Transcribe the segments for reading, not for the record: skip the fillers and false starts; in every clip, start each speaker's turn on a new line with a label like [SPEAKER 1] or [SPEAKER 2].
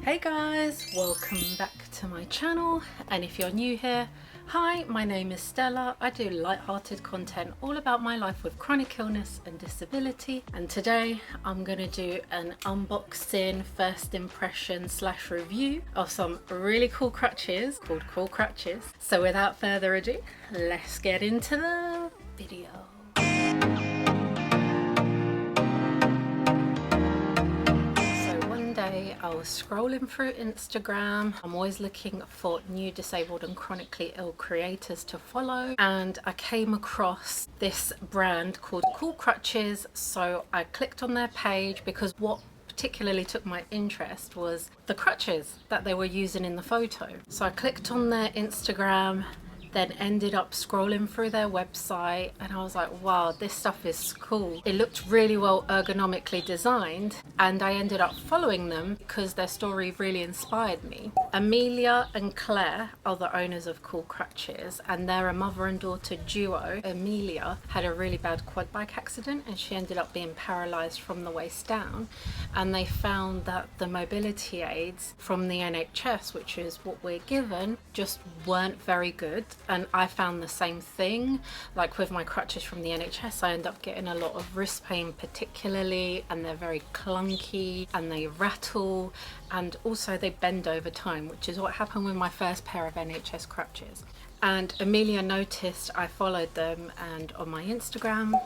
[SPEAKER 1] Hey guys, welcome back to my channel, and if you're new here, hi, my name is Stella. I do light-hearted content all about my life with chronic illness and disability, and today I'm gonna do an unboxing, first impression / review of some really cool crutches called Cool Crutches. So without further ado, let's get into the video. I was scrolling through Instagram. I'm always looking for new disabled and chronically ill creators to follow, and I came across this brand called Cool Crutches. So I clicked on their page because what particularly took my interest was the crutches that they were using in the photo. So I clicked on their Instagram, then ended up scrolling through their website, and I was like, wow, this stuff is cool. It looked really well ergonomically designed, and I ended up following them because their story really inspired me. Amelia and Claire are the owners of Cool Crutches, and they're a mother and daughter duo. Amelia had a really bad quad bike accident and she ended up being paralyzed from the waist down, and they found that the mobility aids from the NHS, which is what we're given, just weren't very good. And I found the same thing. Like with my crutches from the NHS, I end up getting a lot of wrist pain particularly, and they're very clunky and they rattle, and also they bend over time, which is what happened with my first pair of NHS crutches. And Amelia noticed I followed them, and on my Instagram,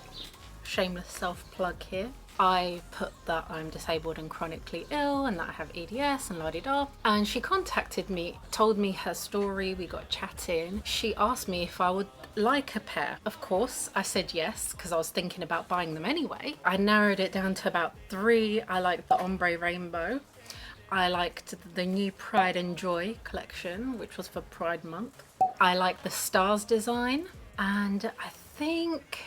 [SPEAKER 1] shameless self-plug here, I put that I'm disabled and chronically ill and that I have EDS and la-di-da, and she contacted me, told me her story, we got chatting. She asked me if I would like a pair. Of course I said yes, because I was thinking about buying them anyway. I narrowed it down to about 3. I liked the ombre rainbow, I liked the new Pride and Joy collection, which was for Pride month, I liked the stars design, and I think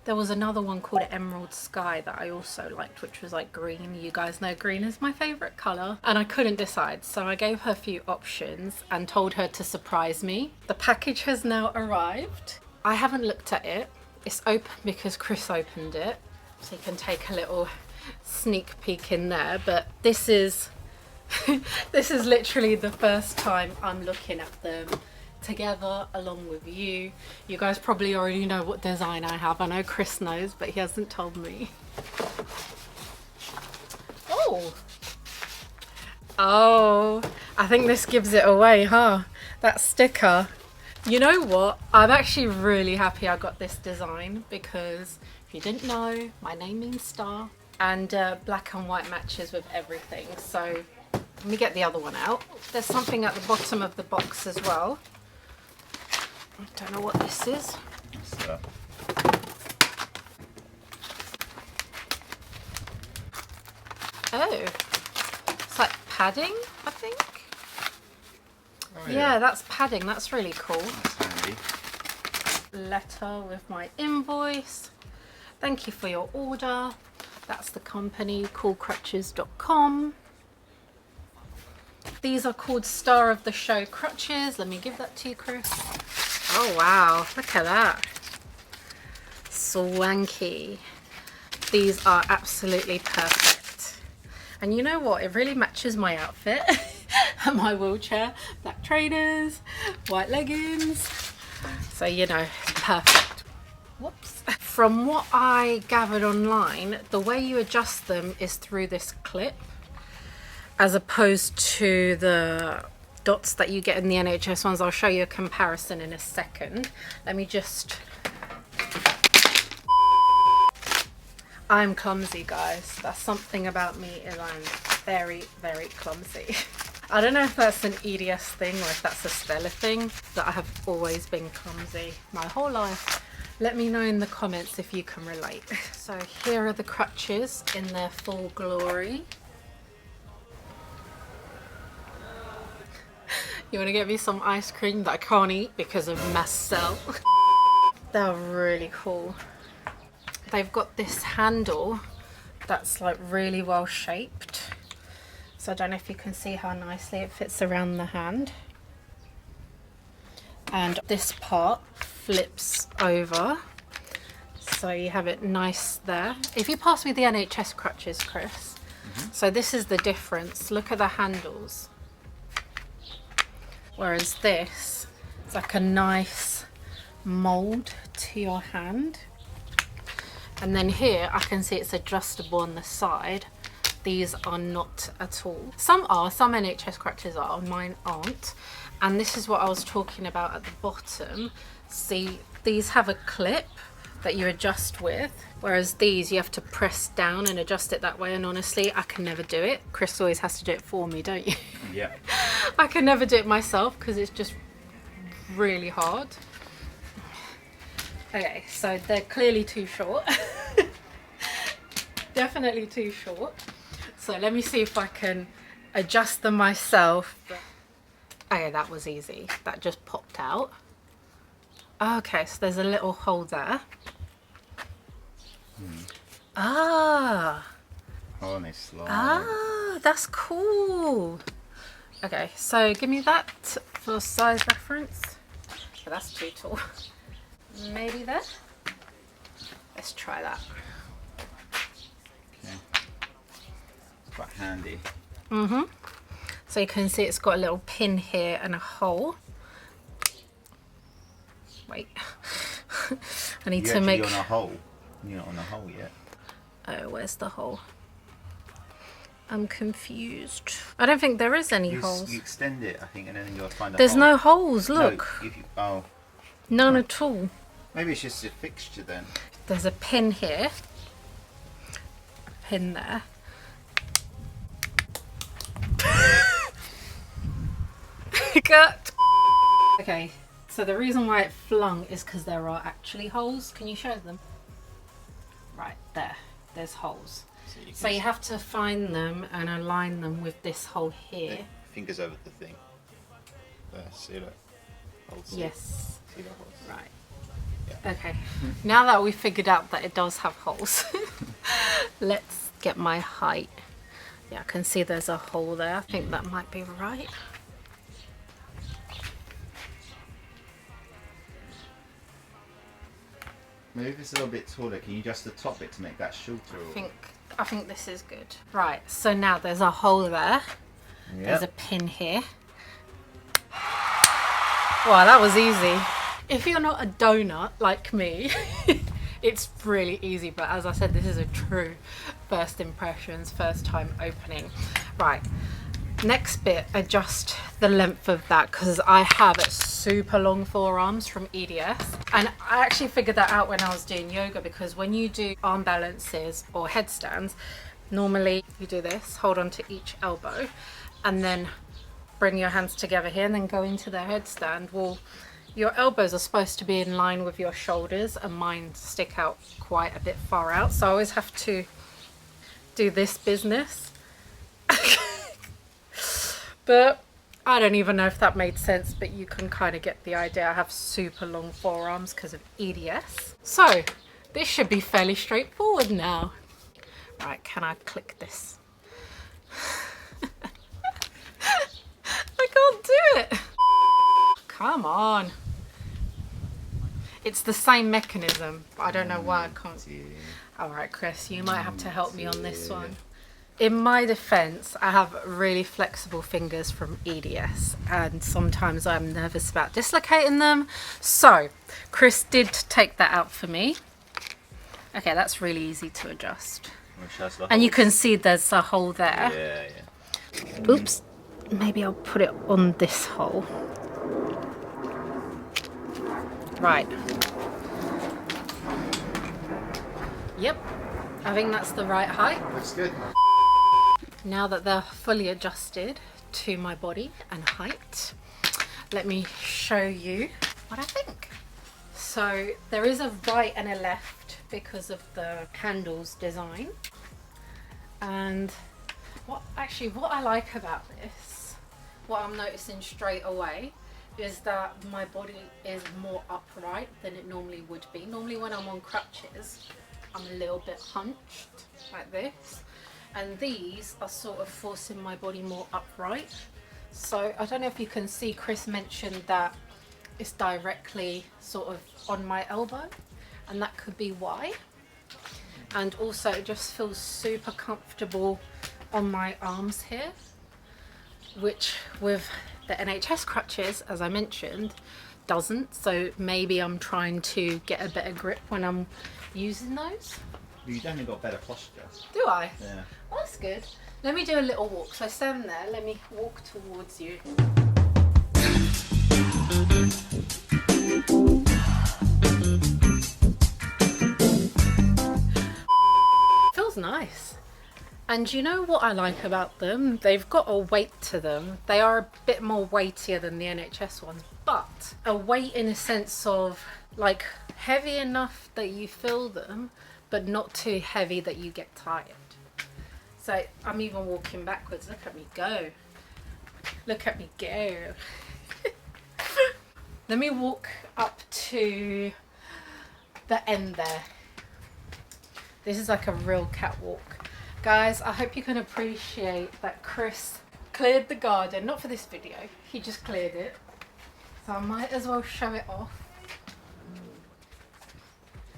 [SPEAKER 1] there was another one called Emerald Sky that I also liked, which was like green. You guys know green is my favorite color, and I couldn't decide, so I gave her a few options and told her to surprise me. The package has now arrived. I haven't looked at it. It's open because Chris opened it, so you can take a little sneak peek in there, but this is this is literally the first time I'm looking at them together along with you. You guys probably already know what design I have. I know Chris knows, but he hasn't told me. Oh, I think this gives it away, huh? That sticker. You know what? I'm actually really happy I got this design, because if you didn't know, my name means star, and black and white matches with everything. So let me get the other one out. There's something at the bottom of the box as well. I don't know what this is. Oh, it's like padding, I think. Oh, yeah, that's padding. That's really cool.
[SPEAKER 2] That's handy.
[SPEAKER 1] Letter with my invoice. Thank you for your order. That's the company, coolcrutches.com. These are called Star of the Show crutches. Let me give that to you, Chris. Oh wow, look at that. Swanky. These are absolutely perfect. And you know what? It really matches my outfit and my wheelchair. Black trainers, white leggings. So, you know, perfect. Whoops. From what I gathered online, the way you adjust them is through this clip, as opposed to the dots that you get in the NHS ones. I'll show you a comparison in a second. Let me just... I'm clumsy, guys. That's something about me, is I'm very, very clumsy. I don't know if that's an EDS thing or if that's a Stella thing, but I have always been clumsy my whole life. Let me know in the comments if you can relate. So here are the crutches in their full glory. You want to get me some ice cream that I can't eat because of myself? They're really cool. They've got this handle that's like really well shaped. So I don't know if you can see how nicely it fits around the hand. And this part flips over, so you have it nice there. If you pass me the NHS crutches, Chris, So this is the difference. Look at the handles. Whereas this, it's like a nice mold to your hand. And then here I can see it's adjustable on the side. These are not at all. Some are, some NHS crutches are, mine aren't. And this is what I was talking about at the bottom. See, these have a clip that you adjust with, whereas these you have to press down and adjust it that way, and honestly I can never do it. Chris always has to do it for me, don't you?
[SPEAKER 2] Yeah.
[SPEAKER 1] I can never do it myself because it's just really hard. Okay, so they're clearly too short. Definitely too short. So let me see if I can adjust them myself. Okay, that was easy. That just popped out. Okay, so there's a little hole there. Ah.
[SPEAKER 2] Oh, and they slide.
[SPEAKER 1] Ah, that's cool. Okay, so give me that for size reference. Oh, that's too tall. Maybe there. Let's try that.
[SPEAKER 2] Okay. Quite handy.
[SPEAKER 1] So you can see it's got a little pin here and a hole. Wait. I need to make.
[SPEAKER 2] You're on a hole. You're not on a hole yet.
[SPEAKER 1] Oh, where's the hole? I'm confused. I don't think there is any holes.
[SPEAKER 2] You extend it, I think, and then you'll find a
[SPEAKER 1] There's
[SPEAKER 2] hole.
[SPEAKER 1] no holes, look.
[SPEAKER 2] No, oh.
[SPEAKER 1] None at all.
[SPEAKER 2] Maybe it's just a fixture then.
[SPEAKER 1] There's a pin here. A pin there. Gut. Okay, so the reason why it flung is because there are actually holes. Can you show them? Right, there. There's holes. So you have to find them and align them with this hole here.
[SPEAKER 2] Fingers over the thing. There, see that?
[SPEAKER 1] Yes.
[SPEAKER 2] See the holes?
[SPEAKER 1] Right.
[SPEAKER 2] Yeah.
[SPEAKER 1] Okay. Now that we've figured out that it does have holes, let's get my height. Yeah, I can see there's a hole there. I think that might be right.
[SPEAKER 2] Maybe if it's a little bit taller, can you adjust the top bit to make that shorter?
[SPEAKER 1] I think this is good. Right, so now there's a hole there.
[SPEAKER 2] Yep.
[SPEAKER 1] There's a pin here. Wow, that was easy. If you're not a donut like me, it's really easy. But as I said, this is a true first impressions, first time opening. Right, next bit, adjust the length of that because I have super long forearms from EDS. And I actually figured that out when I was doing yoga, because when you do arm balances or headstands, normally you do this, hold on to each elbow and then bring your hands together here and then go into the headstand. Well, your elbows are supposed to be in line with your shoulders and mine stick out quite a bit far out. So I always have to do this business. But I don't even know if that made sense, but you can kind of get the idea. I have super long forearms because of EDS. So this should be fairly straightforward now. Right, can I click this? I can't do it. Come on. It's the same mechanism, but I don't know why I can't. All right, Chris, you might have to help me on this one. In my defense, I have really flexible fingers from EDS and sometimes I'm nervous about dislocating them. So Chris did take that out for me. Okay, that's really easy to adjust. And you can see there's a hole there.
[SPEAKER 2] Yeah, yeah.
[SPEAKER 1] Oops, maybe I'll put it on this hole. Right. Yep, I think that's the right height.
[SPEAKER 2] Looks good.
[SPEAKER 1] Now that they're fully adjusted to my body and height, let me show you what I think. So there is a right and a left because of the handles design. And what I like about this, what I'm noticing straight away, is that my body is more upright than it normally would be. Normally when I'm on crutches, I'm a little bit hunched like this. And these are sort of forcing my body more upright. So I don't know if you can see, Chris mentioned that it's directly sort of on my elbow, and that could be why. And also it just feels super comfortable on my arms here, which with the NHS crutches, as I mentioned, doesn't. So maybe I'm trying to get a better grip when I'm using those.
[SPEAKER 2] You've definitely got better posture.
[SPEAKER 1] Do I?
[SPEAKER 2] Yeah.
[SPEAKER 1] Well, that's good. Let me do a little walk. So stand there, let me walk towards you. Feels nice. And you know what I like about them? They've got a weight to them. They are a bit more weightier than the NHS ones, but a weight in a sense of like heavy enough that you feel them, but not too heavy that you get tired. So I'm even walking backwards. Look at me go. Look at me go. Let me walk up to the end there. This is like a real catwalk. Guys, I hope you can appreciate that Chris cleared the garden, not for this video, he just cleared it. So I might as well show it off.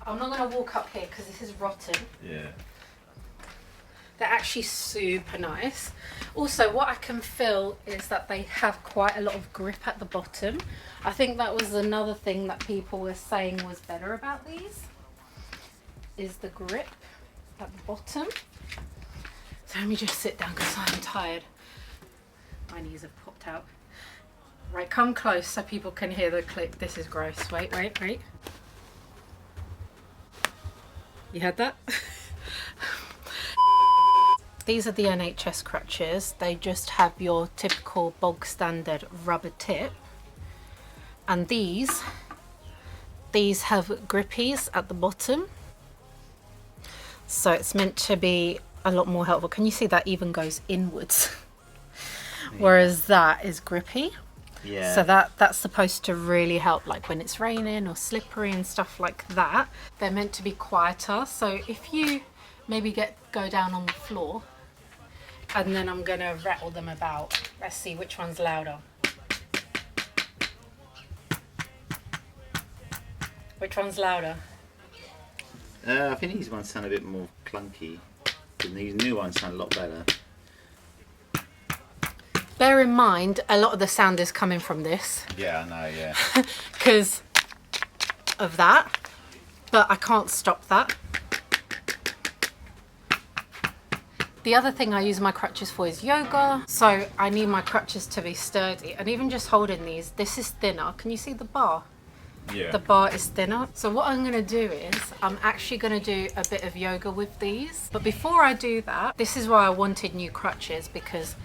[SPEAKER 1] I'm not going to walk up here because this is rotten.
[SPEAKER 2] Yeah.
[SPEAKER 1] They're actually super nice. Also, what I can feel is that they have quite a lot of grip at the bottom. I think that was another thing that people were saying was better about these, is the grip at the bottom. So let me just sit down because I'm tired. My knees have popped out. Right, come close so people can hear the click. This is gross. Wait, wait, wait. You had that? These are the NHS crutches. They just have your typical bog standard rubber tip. And these have grippies at the bottom. So it's meant to be a lot more helpful. Can you see that even goes inwards? Yeah. Whereas that is grippy.
[SPEAKER 2] Yeah.
[SPEAKER 1] So that's supposed to really help, like when it's raining or slippery and stuff like that. They're meant to be quieter. So if you maybe go down on the floor, and then I'm gonna rattle them about. Let's see which one's louder. Which one's louder?
[SPEAKER 2] I think these ones sound a bit more clunky. And these new ones sound a lot better.
[SPEAKER 1] Bear in mind, a lot of the sound is coming from this.
[SPEAKER 2] Yeah, I know, yeah.
[SPEAKER 1] Because of that. But I can't stop that. The other thing I use my crutches for is yoga. So I need my crutches to be sturdy. And even just holding these, this is thinner. Can you see the bar?
[SPEAKER 2] Yeah.
[SPEAKER 1] The bar is thinner. So what I'm going to do is I'm actually going to do a bit of yoga with these. But before I do that, this is why I wanted new crutches, because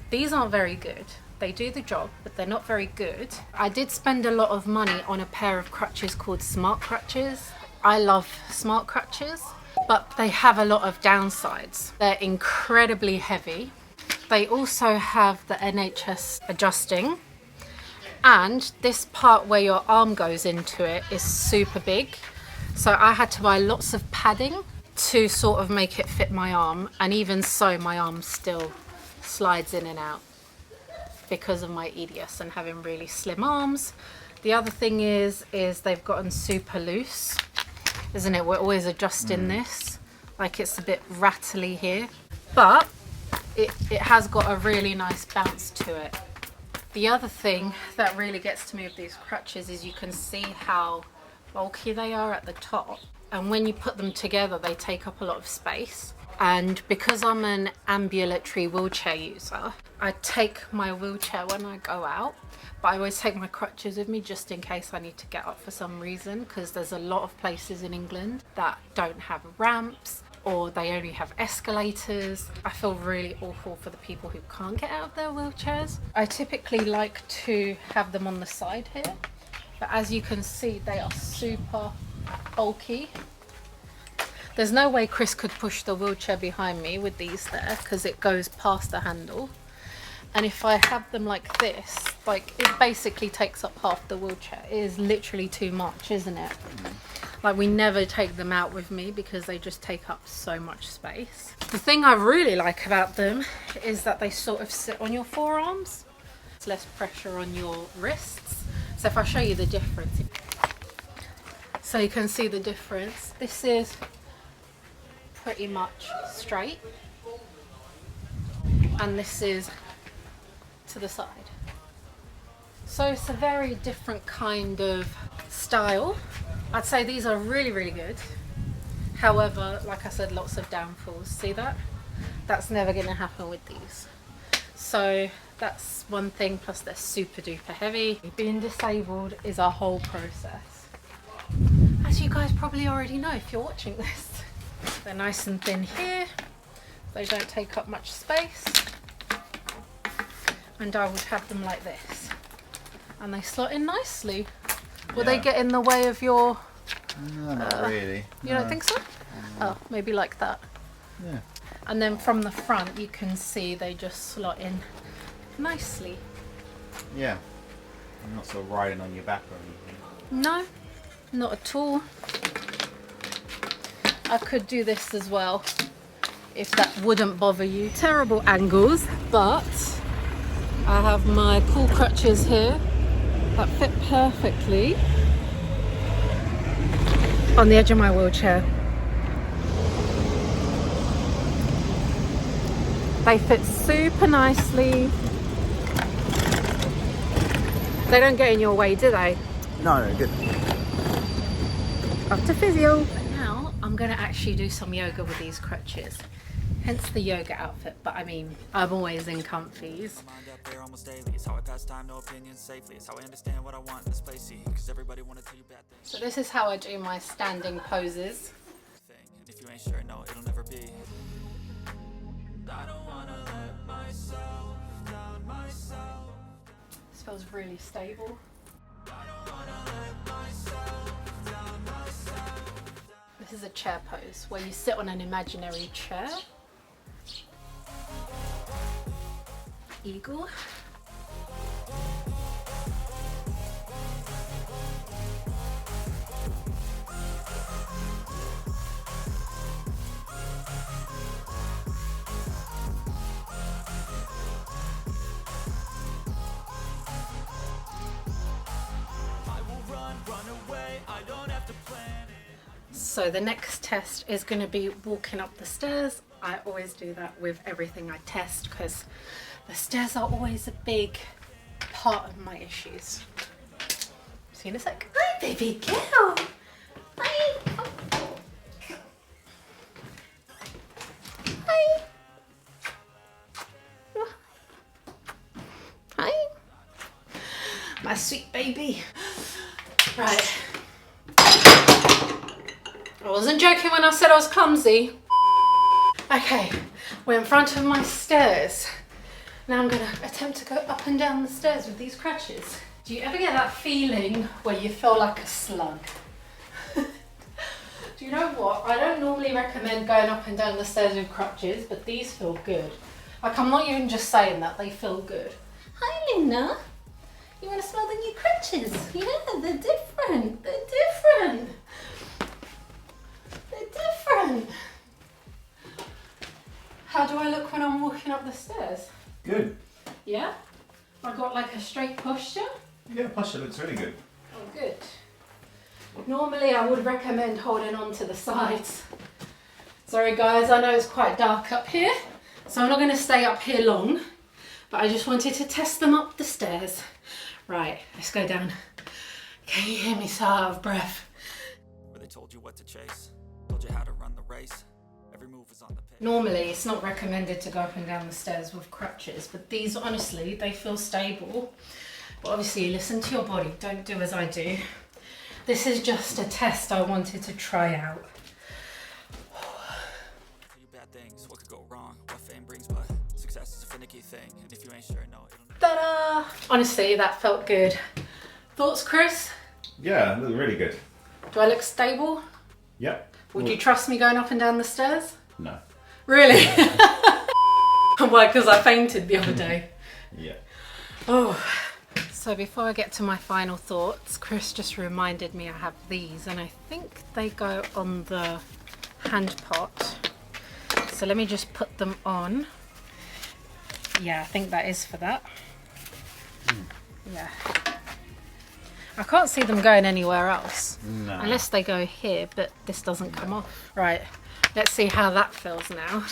[SPEAKER 1] these aren't very good. They do the job, but they're not very good. I did spend a lot of money on a pair of crutches called Smart Crutches. I love Smart Crutches, but they have a lot of downsides. They're incredibly heavy. They also have the NHS adjusting. And this part where your arm goes into it is super big. So I had to buy lots of padding to sort of make it fit my arm. And even so, my arm still slides in and out because of my EDS and having really slim arms. The other thing is they've gotten super loose, isn't it? We're always adjusting this. Like it's a bit rattly here. But it has got a really nice bounce to it. The other thing that really gets to me with these crutches is you can see how bulky they are at the top, and when you put them together they take up a lot of space. And because I'm an ambulatory wheelchair user, I take my wheelchair when I go out, but I always take my crutches with me just in case I need to get up for some reason, because there's a lot of places in England that don't have ramps or they only have escalators. I feel really awful for the people who can't get out of their wheelchairs. I typically like to have them on the side here, but as you can see, they are super bulky. There's no way Chris could push the wheelchair behind me with these there, because it goes past the handle. And if I have them like this, like it basically takes up half the wheelchair. It is literally too much, isn't it? Like we never take them out with me because they just take up so much space. The thing I really like about them is that they sort of sit on your forearms. It's less pressure on your wrists. So if I show you the difference, so you can see the difference. This is pretty much straight. and this is to the side. So it's a very different kind of style. I'd say these are really, really good. However, like I said, lots of downfalls. See that? That's never going to happen with these. So that's one thing, plus they're super duper heavy. Being disabled is a whole process. As you guys probably already know if you're watching this. They're nice and thin here. They don't take up much space. And I would have them like this. And they slot in nicely. Will they get in the way of your...
[SPEAKER 2] No, not really.
[SPEAKER 1] You don't think so? Oh, maybe like that.
[SPEAKER 2] Yeah.
[SPEAKER 1] And then from the front you can see they just slot in nicely.
[SPEAKER 2] Yeah. I'm not sort of riding on your back or anything.
[SPEAKER 1] No, not at all. I could do this as well if that wouldn't bother you. Terrible angles, but I have my cool crutches here that fit perfectly on the edge of my wheelchair. They fit super nicely. They don't get in your way, do they?
[SPEAKER 2] No, good.
[SPEAKER 1] Off to physio. But now I'm going to actually do some yoga with these crutches. Hence the yoga outfit, but I mean, I'm always in comfies. So this is how I do my standing poses. This feels really stable. This is a chair pose where you sit on an imaginary chair. Eagle. So the next test is going to be walking up the stairs. I always do that with everything I test because the stairs are always a big part of my issues. See you in a sec. Hi, baby girl. Hi. Hi. Hi. My sweet baby. Right. I wasn't joking when I said I was clumsy. Okay, we're in front of my stairs. Now I'm gonna attempt to go up and down the stairs with these crutches. Do you ever get that feeling where you feel like a slug? Do you know what? I don't normally recommend going up and down the stairs with crutches, but these feel good. Like, I'm not even just saying that, they feel good. Hi, Luna. You wanna smell the new crutches? Yeah, they're different. They're different. They're different. How do I look when I'm walking up the stairs?
[SPEAKER 2] Good.
[SPEAKER 1] Yeah? I got like a straight posture?
[SPEAKER 2] Yeah, posture looks really good.
[SPEAKER 1] Oh, good. Normally I would recommend holding on to the sides. Sorry guys, I know it's quite dark up here, so I'm not going to stay up here long, but I just wanted to test them up the stairs. Right, let's go down. Can you hear me so out of breath?
[SPEAKER 3] Where they told you what to chase, told you how to run the race. Every move is on the pitch.
[SPEAKER 1] Normally it's not recommended to go up and down the stairs with crutches, but these honestly, they feel stable. But obviously listen to your body, don't do as I do. This is just a test I wanted to try out.
[SPEAKER 3] Tell you bad things, what could go wrong, what fame brings, but success is a finicky thing, and if you ain't sure, no, it'll...
[SPEAKER 1] Ta-da! Honestly, that felt good. Thoughts, Chris?
[SPEAKER 2] Yeah, look really good.
[SPEAKER 1] Do I look stable?
[SPEAKER 2] Yep.
[SPEAKER 1] Would you trust me going up and down the stairs?
[SPEAKER 2] No.
[SPEAKER 1] Really? Why, because I fainted the other day?
[SPEAKER 2] Yeah.
[SPEAKER 1] Oh. So before I get to my final thoughts, Chris just reminded me I have these, and I think they go on the hand pot. So let me just put them on. Yeah, I think that is for that. Yeah. I can't see them going anywhere else.
[SPEAKER 2] No.
[SPEAKER 1] Unless they go here, but this doesn't come off. Right, let's see how that feels now.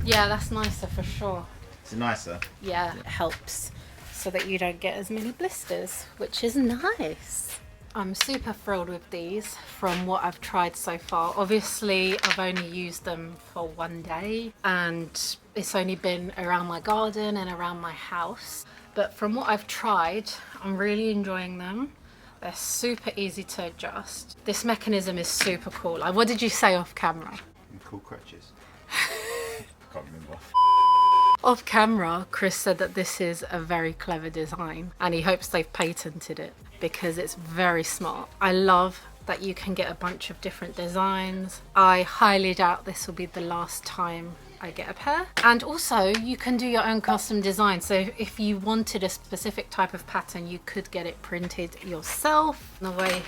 [SPEAKER 1] Yeah, that's nicer for sure.
[SPEAKER 2] Is it nicer?
[SPEAKER 1] Yeah, it helps so that you don't get as many blisters, which is nice. I'm super thrilled with these from what I've tried so far. Obviously, I've only used them for one day and it's only been around my garden and around my house. But from what I've tried, I'm really enjoying them. They're super easy to adjust. This mechanism is super cool. Like, what did you say off camera?
[SPEAKER 2] Cool crutches. Can't remember.
[SPEAKER 1] Off camera, Chris said that this is a very clever design and he hopes they've patented it because it's very smart. I love that you can get a bunch of different designs. I highly doubt this will be the last time I get a pair. And also you can do your own custom design. So if you wanted a specific type of pattern, you could get it printed yourself. The way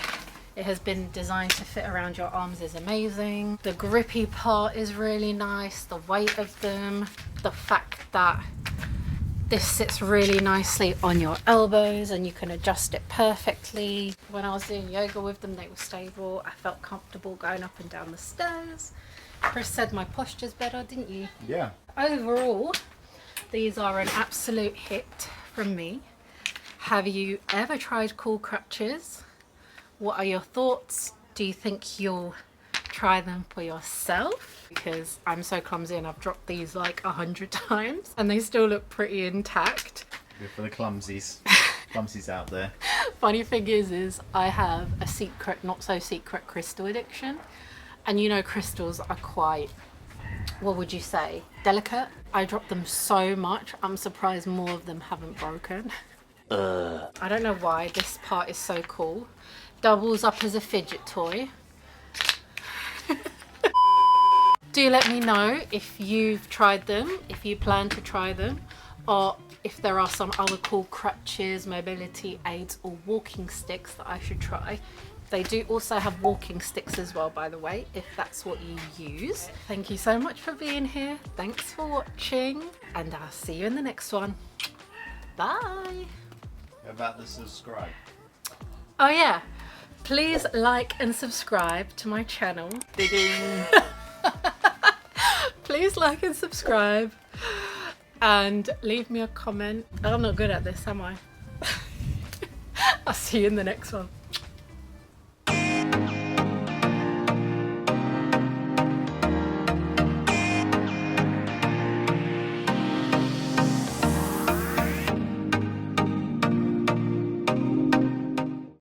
[SPEAKER 1] it has been designed to fit around your arms is amazing. The grippy part is really nice. The weight of them, the fact that this sits really nicely on your elbows and you can adjust it perfectly. When I was doing yoga with them, they were stable. I felt comfortable going up and down the stairs. Chris said my posture's better, didn't you?
[SPEAKER 2] Yeah.
[SPEAKER 1] Overall, these are an absolute hit from me. Have you ever tried Cool Crutches? What are your thoughts? Do you think you'll try them for yourself? Because I'm so clumsy and I've dropped these like 100 times and they still look pretty intact.
[SPEAKER 2] Good for the clumsies. Clumsies out there.
[SPEAKER 1] Funny thing is I have a secret, not so secret crystal addiction. And you know crystals are quite, what would you say, delicate? I dropped them so much, I'm surprised more of them haven't broken. I don't know why this part is so cool. Doubles up as a fidget toy. Do let me know if you've tried them, if you plan to try them, or if there are some other cool crutches, mobility aids or walking sticks that I should try. They do also have walking sticks as well, by the way, if that's what you use. Thank you so much for being here. Thanks for watching and I'll see you in the next one. Bye.
[SPEAKER 2] How about the subscribe?
[SPEAKER 1] Oh yeah, please like and subscribe to my channel.
[SPEAKER 2] Ding.
[SPEAKER 1] Please like and subscribe and leave me a comment. I'm not good at this, am I? I'll see you in the next one.